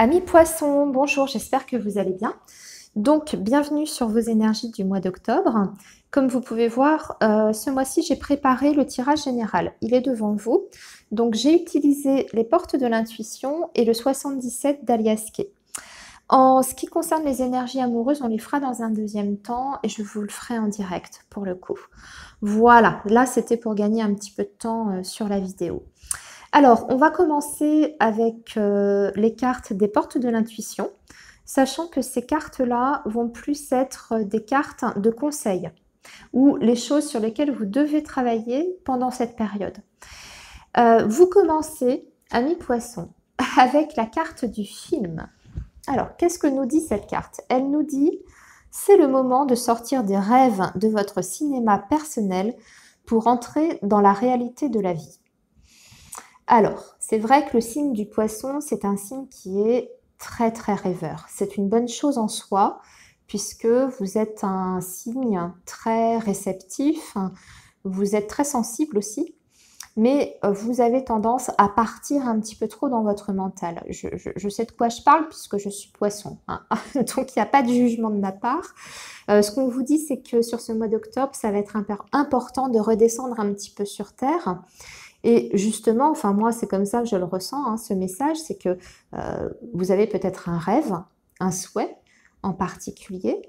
Amis poissons, bonjour, j'espère que vous allez bien. Donc, bienvenue sur vos énergies du mois d'octobre. Comme vous pouvez voir, ce mois-ci, j'ai préparé le tirage général. Il est devant vous. Donc, j'ai utilisé les portes de l'intuition et le 77 d'Alias Kay. En ce qui concerne les énergies amoureuses, on les fera dans un deuxième temps et je vous le ferai en direct pour le coup. Voilà, là, c'était pour gagner un petit peu de temps sur la vidéo. Alors, on va commencer avec les cartes des portes de l'intuition, sachant que ces cartes-là vont plus être des cartes de conseil ou les choses sur lesquelles vous devez travailler pendant cette période. Vous commencez, amis poissons, avec la carte du film. Alors, qu'est-ce que nous dit cette carte? Elle nous dit, c'est le moment de sortir des rêves de votre cinéma personnel pour entrer dans la réalité de la vie. Alors, c'est vrai que le signe du poisson, c'est un signe qui est très très rêveur. C'est une bonne chose en soi, puisque vous êtes un signe très réceptif, vous êtes très sensible aussi, mais vous avez tendance à partir un petit peu trop dans votre mental. Je sais de quoi je parle, puisque je suis poisson, hein. Donc il n'y a pas de jugement de ma part. Ce qu'on vous dit, c'est que sur ce mois d'octobre, ça va être important de redescendre un petit peu sur Terre. Et justement, enfin moi c'est comme ça que je le ressens, hein, ce message, c'est que vous avez peut-être un rêve, un souhait en particulier,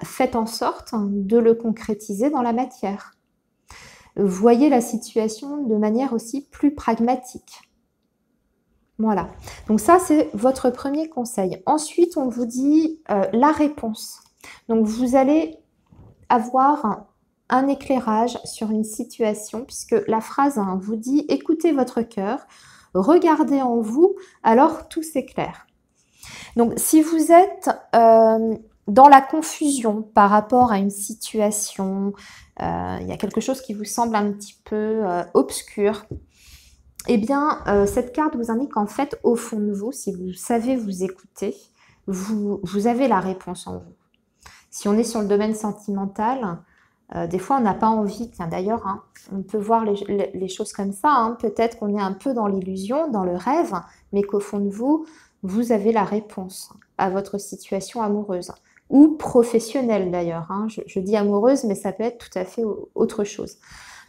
faites en sorte de le concrétiser dans la matière. Voyez la situation de manière aussi plus pragmatique. Voilà, donc ça c'est votre premier conseil. Ensuite on vous dit la réponse. Donc vous allez avoir un éclairage sur une situation, puisque la phrase vous dit « Écoutez votre cœur, regardez en vous, alors tout s'éclaire ». Donc, si vous êtes dans la confusion par rapport à une situation, il y a quelque chose qui vous semble un petit peu obscur, eh bien, cette carte vous indique en fait, au fond de vous, si vous savez vous écouter, vous avez la réponse en vous. Si on est sur le domaine sentimental, des fois, on n'a pas envie, tiens d'ailleurs, hein, on peut voir les choses comme ça, hein, peut-être qu'on est un peu dans l'illusion, dans le rêve, mais qu'au fond de vous, vous avez la réponse à votre situation amoureuse, ou professionnelle d'ailleurs, hein. Je dis amoureuse, mais ça peut être tout à fait autre chose.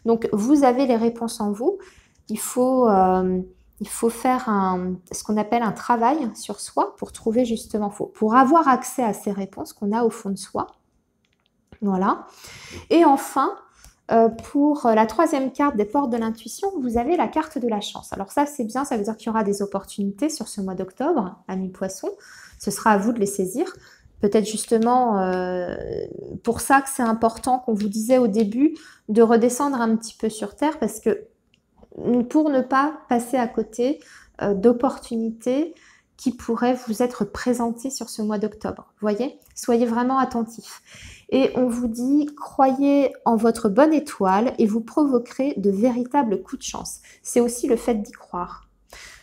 Donc, vous avez les réponses en vous, il faut faire ce qu'on appelle un travail sur soi pour trouver justement, pour avoir accès à ces réponses qu'on a au fond de soi. Voilà. Et enfin, pour la troisième carte des portes de l'intuition, vous avez la carte de la chance. Alors ça, c'est bien, ça veut dire qu'il y aura des opportunités sur ce mois d'octobre, amis poissons. Ce sera à vous de les saisir. Peut-être justement pour ça que c'est important qu'on vous disait au début de redescendre un petit peu sur Terre, parce que pour ne pas passer à côté d'opportunités qui pourraient vous être présentées sur ce mois d'octobre. Voyez, soyez vraiment attentifs. Et on vous dit, croyez en votre bonne étoile et vous provoquerez de véritables coups de chance. C'est aussi le fait d'y croire.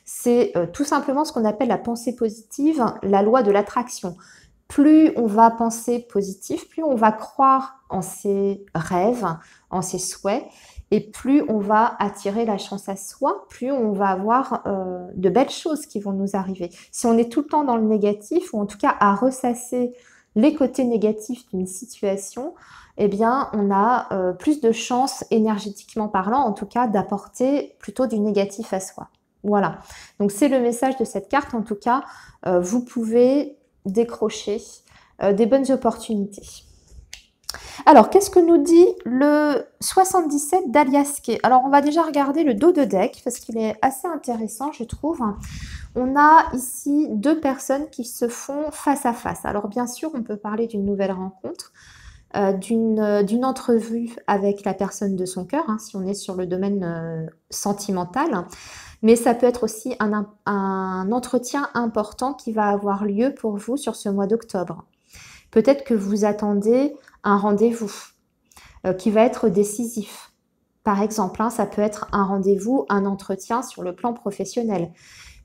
C'est tout simplement ce qu'on appelle la pensée positive, la loi de l'attraction. Plus on va penser positif, plus on va croire en ses rêves, en ses souhaits, et plus on va attirer la chance à soi, plus on va avoir de belles choses qui vont nous arriver. Si on est tout le temps dans le négatif, ou en tout cas à ressasser les côtés négatifs d'une situation, eh bien, on a plus de chances, énergétiquement parlant, en tout cas, d'apporter plutôt du négatif à soi. Voilà. Donc, c'est le message de cette carte. En tout cas, vous pouvez décrocher des bonnes opportunités. Alors, qu'est-ce que nous dit le 77 d'Alias Kay? Alors, on va déjà regarder le dos de deck, parce qu'il est assez intéressant, je trouve. On a ici deux personnes qui se font face à face. Alors, bien sûr, on peut parler d'une nouvelle rencontre, d'une entrevue avec la personne de son cœur, hein, si on est sur le domaine sentimental. Mais ça peut être aussi un entretien important qui va avoir lieu pour vous sur ce mois d'octobre. Peut-être que vous attendez un rendez-vous qui va être décisif. Par exemple, hein, ça peut être un rendez-vous, un entretien sur le plan professionnel.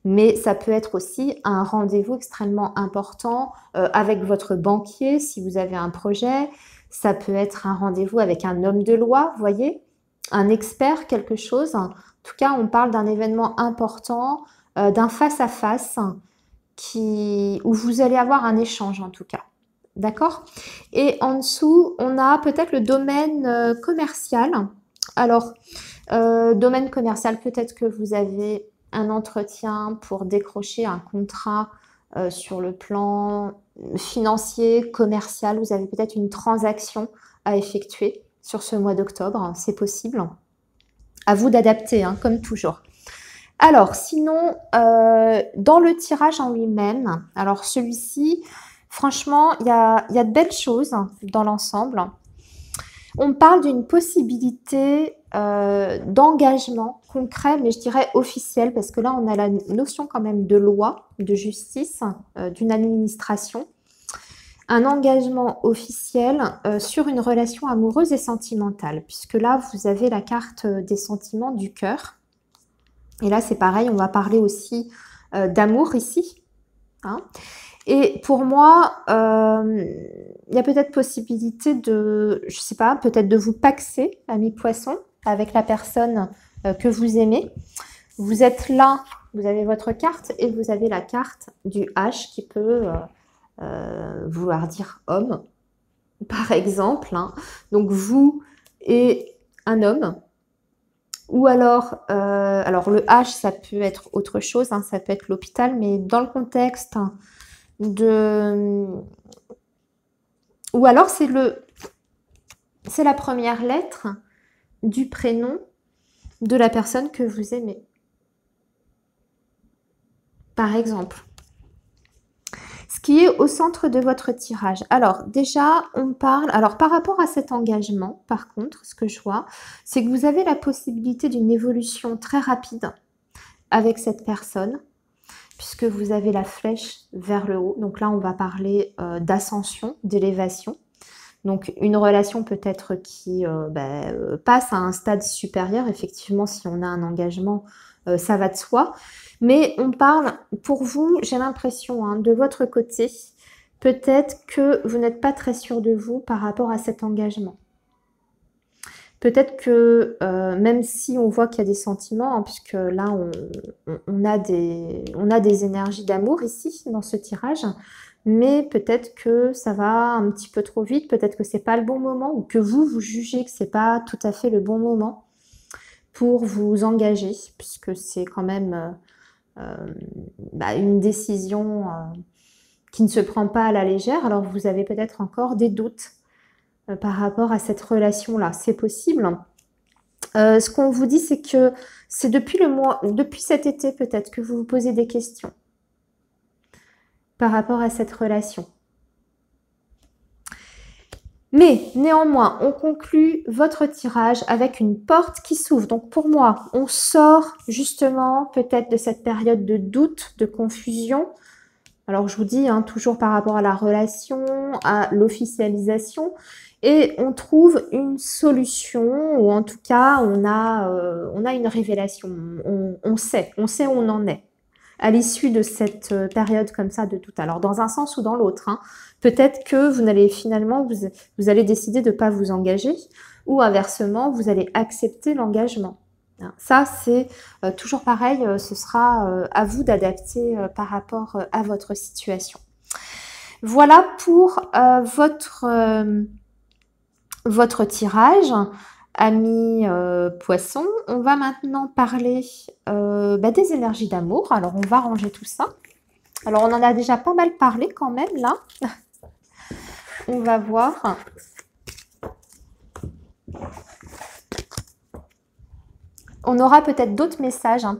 Mais ça peut être aussi un rendez-vous extrêmement important avec votre banquier si vous avez un projet. Ça peut être un rendez-vous avec un homme de loi, vous voyez, un expert, quelque chose. En tout cas, on parle d'un événement important, d'un face-à-face où vous allez avoir un échange en tout cas. D'accord? Et en dessous, on a peut-être le domaine commercial. Alors, domaine commercial, peut-être que vous avez un entretien pour décrocher un contrat sur le plan financier, commercial. Vous avez peut-être une transaction à effectuer sur ce mois d'octobre. C'est possible. À vous d'adapter, hein, comme toujours. Alors, sinon, dans le tirage en lui-même, alors celui-ci, franchement, il y a de belles choses dans l'ensemble. On parle d'une possibilité d'engagement concret, mais je dirais officiel, parce que là, on a la notion quand même de loi, de justice, d'une administration. Un engagement officiel sur une relation amoureuse et sentimentale, puisque là, vous avez la carte des sentiments du cœur. Et là, c'est pareil, on va parler aussi d'amour ici. Hein. Et pour moi, il y a peut-être possibilité de, je sais pas, peut-être de vous paxer, ami poisson, avec la personne que vous aimez. Vous êtes là, vous avez votre carte et vous avez la carte du H qui peut vouloir dire homme, par exemple. Hein. Donc, vous et un homme. Ou alors le H, ça peut être autre chose, hein, ça peut être l'hôpital, mais dans le contexte de... Ou alors c'est la première lettre du prénom de la personne que vous aimez. Par exemple. Ce qui est au centre de votre tirage. Alors déjà, on parle... Alors par rapport à cet engagement, par contre, ce que je vois, c'est que vous avez la possibilité d'une évolution très rapide avec cette personne, puisque vous avez la flèche vers le haut. Donc là, on va parler d'ascension, d'élévation. Donc une relation peut-être qui passe à un stade supérieur. Effectivement, si on a un engagement, ça va de soi. Mais on parle, pour vous, j'ai l'impression, hein, de votre côté, peut-être que vous n'êtes pas très sûr de vous par rapport à cet engagement. Peut-être que même si on voit qu'il y a des sentiments, hein, puisque là on a des énergies d'amour ici dans ce tirage, mais peut-être que ça va un petit peu trop vite, peut-être que c'est pas le bon moment, ou que vous jugez que c'est pas tout à fait le bon moment pour vous engager, puisque c'est quand même une décision qui ne se prend pas à la légère. Alors vous avez peut-être encore des doutes par rapport à cette relation-là. C'est possible. Ce qu'on vous dit, c'est que c'est depuis cet été peut-être que vous vous posez des questions par rapport à cette relation. Mais néanmoins, on conclut votre tirage avec une porte qui s'ouvre. Donc pour moi, on sort justement peut-être de cette période de doute, de confusion. Alors je vous dis, hein, toujours par rapport à la relation, à l'officialisation. Et on trouve une solution, ou en tout cas, on a une révélation. On sait où on en est à l'issue de cette période comme ça de doute. Alors dans un sens ou dans l'autre, hein, peut-être que vous allez finalement, vous allez décider de ne pas vous engager, ou inversement, vous allez accepter l'engagement. Ça, c'est toujours pareil, ce sera à vous d'adapter par rapport à votre situation. Voilà pour votre tirage, amis poissons. On va maintenant parler des énergies d'amour. Alors, on va ranger tout ça. Alors, on en a déjà pas mal parlé quand même, là. On va voir. On aura peut-être d'autres messages hein,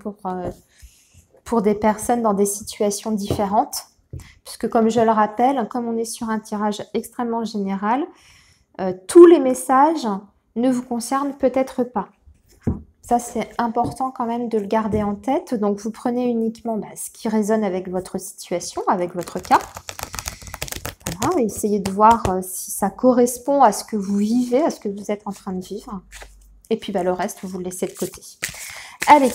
pour des personnes dans des situations différentes. Puisque, comme je le rappelle, comme on est sur un tirage extrêmement général, tous les messages ne vous concernent peut-être pas. Ça, c'est important quand même de le garder en tête. Donc, vous prenez uniquement ce qui résonne avec votre situation, avec votre cas. Voilà, essayez de voir si ça correspond à ce que vous vivez, à ce que vous êtes en train de vivre. Et puis, le reste, vous le laissez de côté. Allez,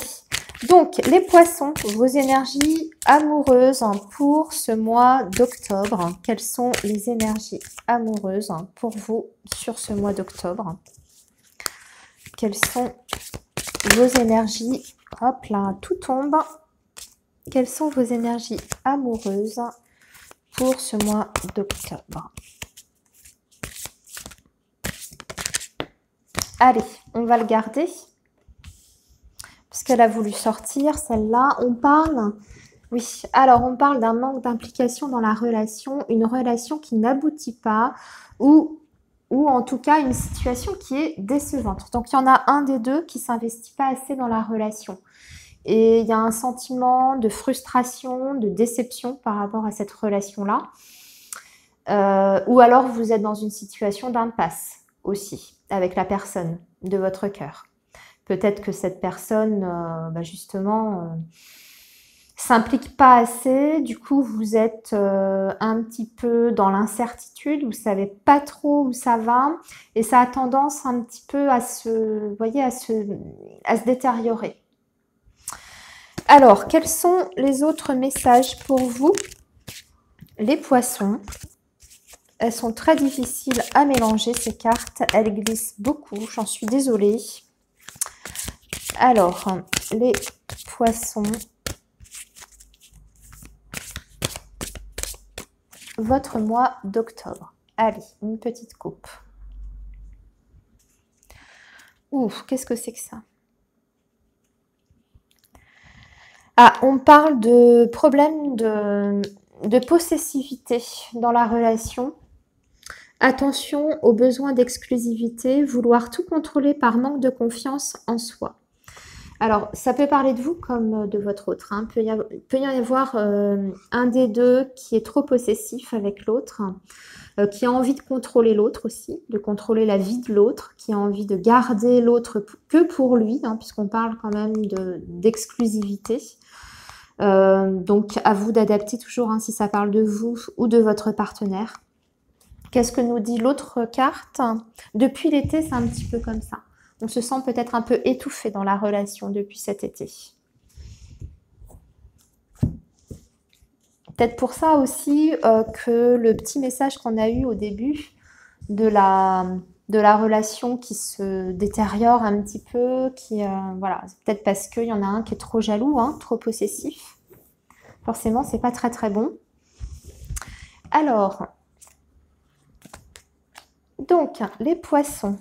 donc, les poissons, vos énergies amoureuses pour ce mois d'octobre. Quelles sont les énergies amoureuses pour vous sur ce mois d'octobre? Quelles sont vos énergies? Hop là, tout tombe. quelles sont vos énergies amoureuses pour ce mois d'octobre? Allez, on va le garder. Puisqu'elle a voulu sortir, celle-là. On parle... Oui, alors on parle d'un manque d'implication dans la relation, une relation qui n'aboutit pas ou en tout cas une situation qui est décevante. Donc il y en a un des deux qui ne s'investit pas assez dans la relation. Et il y a un sentiment de frustration, de déception par rapport à cette relation-là. Ou alors vous êtes dans une situation d'impasse aussi avec la personne de votre cœur. Peut-être que cette personne, justement, s'implique pas assez. Du coup, vous êtes un petit peu dans l'incertitude. Vous savez pas trop où ça va. Et ça a tendance un petit peu à se détériorer. Alors, quels sont les autres messages pour vous, les poissons? Elles sont très difficiles à mélanger, ces cartes. Elles glissent beaucoup, j'en suis désolée. Alors, les poissons. Votre mois d'octobre. Allez, une petite coupe. Ouf, qu'est-ce que c'est que ça? Ah, on parle de problème de possessivité dans la relation. Attention aux besoins d'exclusivité, vouloir tout contrôler par manque de confiance en soi. Alors, ça peut parler de vous comme de votre autre. Hein. Il peut y avoir un des deux qui est trop possessif avec l'autre, qui a envie de contrôler l'autre aussi, de contrôler la vie de l'autre, qui a envie de garder l'autre que pour lui, hein, puisqu'on parle quand même d'exclusivité. Donc, à vous d'adapter toujours hein, si ça parle de vous ou de votre partenaire. Qu'est-ce que nous dit l'autre carte? Depuis l'été, c'est un petit peu comme ça. On se sent peut-être un peu étouffé dans la relation depuis cet été. Peut-être pour ça aussi que le petit message qu'on a eu au début de la relation qui se détériore un petit peu, voilà, peut-être parce qu'il y en a un qui est trop jaloux, hein, trop possessif. Forcément, c'est pas très très bon. Alors, donc, les poissons.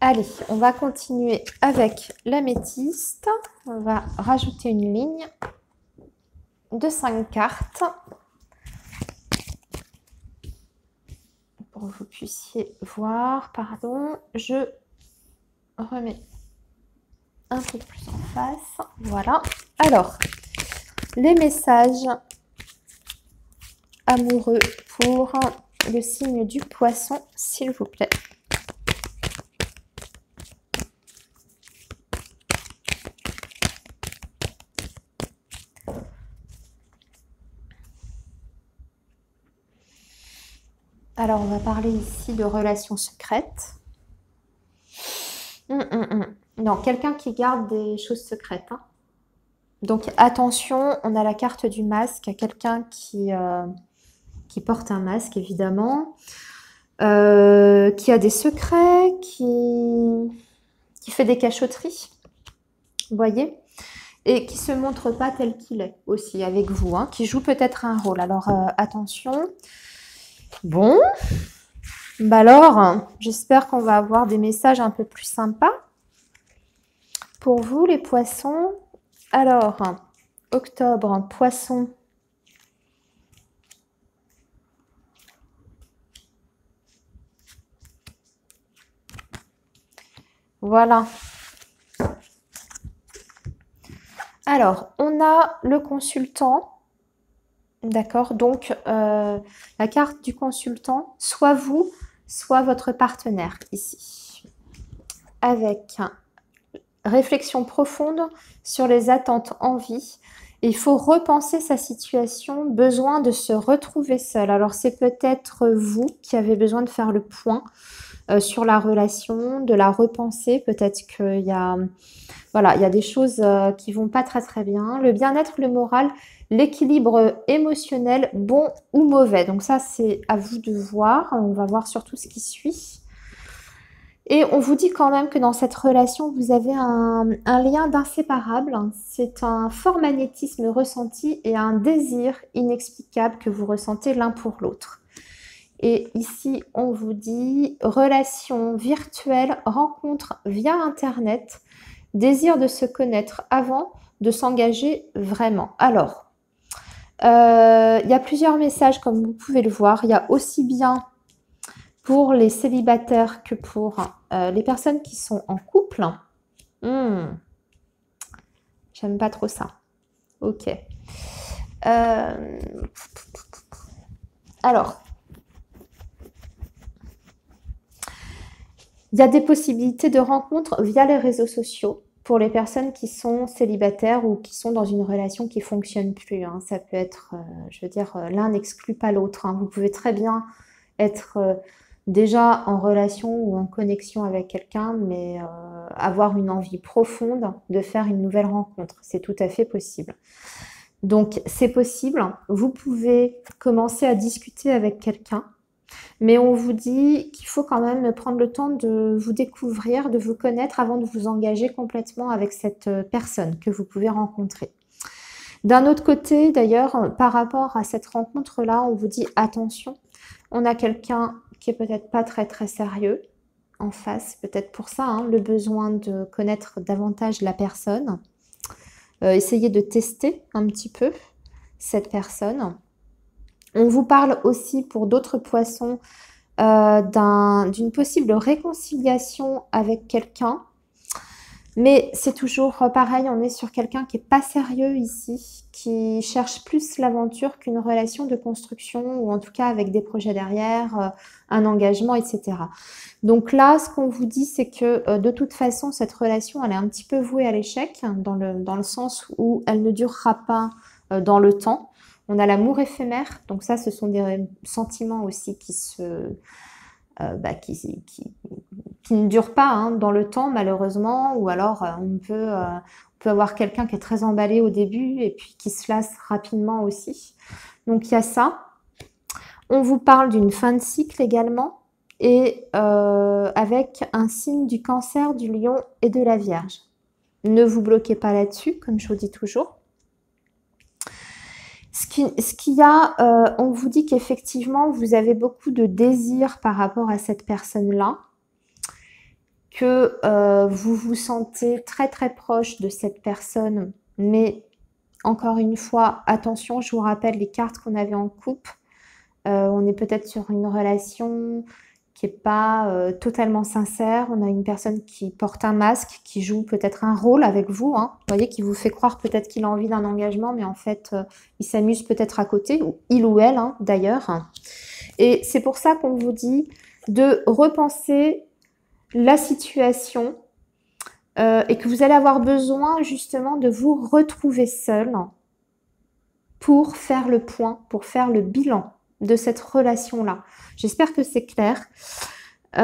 Allez, on va continuer avec l'améthyste. On va rajouter une ligne de 5 cartes pour que vous puissiez voir. Pardon, je remets un peu plus en face. Voilà. Alors, les messages amoureux pour le signe du poisson, s'il vous plaît. Alors, on va parler ici de relations secrètes. Non, quelqu'un qui garde des choses secrètes. Hein. Donc, attention, on a la carte du masque. Quelqu'un qui porte un masque, évidemment. Qui a des secrets, qui fait des cachotteries. Vous voyez? Et qui se montre pas tel qu'il est aussi avec vous. Hein, qui joue peut-être un rôle. Alors, attention. Bon, bah alors, j'espère qu'on va avoir des messages un peu plus sympas pour vous, les poissons. Alors, octobre, poisson. Voilà. Alors, on a le consultant. D'accord, donc la carte du consultant, soit vous, soit votre partenaire ici. Avec réflexion profonde sur les attentes en vie. Il faut repenser sa situation, besoin de se retrouver seul. Alors c'est peut-être vous qui avez besoin de faire le point sur la relation, de la repenser. Peut-être qu'il y a Voilà, il y a des choses qui vont pas très très bien. Le bien-être, le moral, l'équilibre émotionnel, bon ou mauvais. Donc ça, c'est à vous de voir. On va voir surtout ce qui suit. Et on vous dit quand même que dans cette relation, vous avez un lien d'inséparable. C'est un fort magnétisme ressenti et un désir inexplicable que vous ressentez l'un pour l'autre. Et ici, on vous dit relation virtuelle, rencontre via Internet, désir de se connaître avant de s'engager vraiment. Alors, il y a plusieurs messages comme vous pouvez le voir. Il y a aussi bien pour les célibataires que pour les personnes qui sont en couple. J'aime pas trop ça. Ok. Alors, il y a des possibilités de rencontres via les réseaux sociaux pour les personnes qui sont célibataires ou qui sont dans une relation qui ne fonctionne plus. Hein. Ça peut être, je veux dire, l'un n'exclut pas l'autre. Hein. Vous pouvez très bien être déjà en relation ou en connexion avec quelqu'un, mais avoir une envie profonde de faire une nouvelle rencontre. C'est tout à fait possible. Donc, c'est possible. Vous pouvez commencer à discuter avec quelqu'un, mais on vous dit qu'il faut quand même prendre le temps de vous découvrir, de vous connaître avant de vous engager complètement avec cette personne que vous pouvez rencontrer. D'un autre côté, d'ailleurs, par rapport à cette rencontre-là, on vous dit attention, on a quelqu'un qui est peut-être pas très très sérieux en face, peut-être pour ça, hein, le besoin de connaître davantage la personne. Essayez de tester un petit peu cette personne. On vous parle aussi pour d'autres poissons d'une possible réconciliation avec quelqu'un. Mais c'est toujours pareil, on est sur quelqu'un qui n'est pas sérieux ici, qui cherche plus l'aventure qu'une relation de construction, ou en tout cas avec des projets derrière, un engagement, etc. Donc là, ce qu'on vous dit, c'est que de toute façon, cette relation, elle est un petit peu vouée à l'échec, dans le sens où elle ne durera pas dans le temps. On a l'amour éphémère, donc ça, ce sont des sentiments aussi qui ne durent pas hein, dans le temps, malheureusement, ou alors on peut avoir quelqu'un qui est très emballé au début et puis qui se lasse rapidement aussi. Donc, il y a ça. On vous parle d'une fin de cycle également, et avec un signe du Cancer, du Lion et de la Vierge. Ne vous bloquez pas là-dessus, comme je vous dis toujours. Ce qu'il y a, on vous dit qu'effectivement, vous avez beaucoup de désir par rapport à cette personne-là, que vous vous sentez très très proche de cette personne, mais encore une fois, attention, je vous rappelle les cartes qu'on avait en coupe. On est peut-être sur une relation qui n'est pas totalement sincère. On a une personne qui porte un masque, qui joue peut-être un rôle avec vous. Hein. Vous voyez, qui vous fait croire peut-être qu'il a envie d'un engagement, mais en fait, il s'amuse peut-être à côté, ou il ou elle hein, d'ailleurs. Et c'est pour ça qu'on vous dit de repenser la situation et que vous allez avoir besoin justement de vous retrouver seul pour faire le point, pour faire le bilan de cette relation-là. J'espère que c'est clair. Vous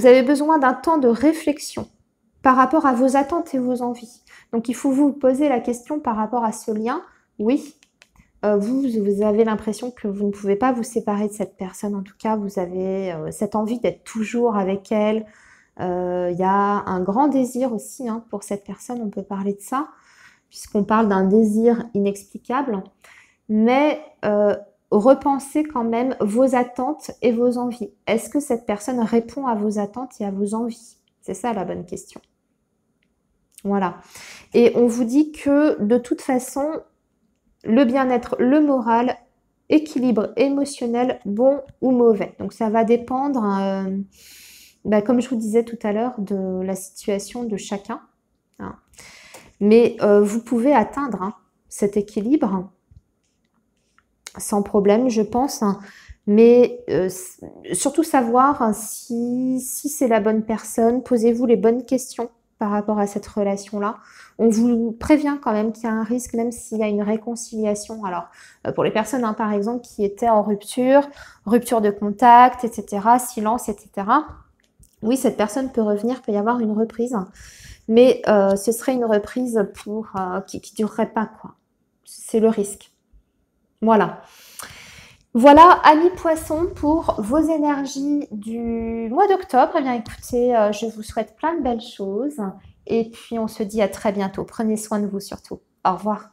avez besoin d'un temps de réflexion par rapport à vos attentes et vos envies. Donc, il faut vous poser la question par rapport à ce lien. Oui, vous avez l'impression que vous ne pouvez pas vous séparer de cette personne. En tout cas, vous avez cette envie d'être toujours avec elle. Il y a un grand désir aussi hein, pour cette personne, on peut parler de ça, puisqu'on parle d'un désir inexplicable. Mais repensez quand même vos attentes et vos envies. Est-ce que cette personne répond à vos attentes et à vos envies? C'est ça la bonne question. Voilà. Et on vous dit que de toute façon, le bien-être, le moral, équilibre émotionnel, bon ou mauvais. Donc ça va dépendre, comme je vous disais tout à l'heure, de la situation de chacun. Hein. Mais vous pouvez atteindre hein, cet équilibre sans problème, je pense. Hein. Mais surtout savoir si c'est la bonne personne. Posez-vous les bonnes questions par rapport à cette relation-là. On vous prévient quand même qu'il y a un risque, même s'il y a une réconciliation. Alors, pour les personnes, hein, par exemple, qui étaient en rupture de contact, etc., silence, etc., Oui, cette personne peut revenir, peut y avoir une reprise, mais ce serait une reprise qui durerait pas, quoi. C'est le risque. Voilà. Voilà, amis poissons, pour vos énergies du mois d'octobre. Eh bien, écoutez, je vous souhaite plein de belles choses. Et puis, on se dit à très bientôt. Prenez soin de vous surtout. Au revoir.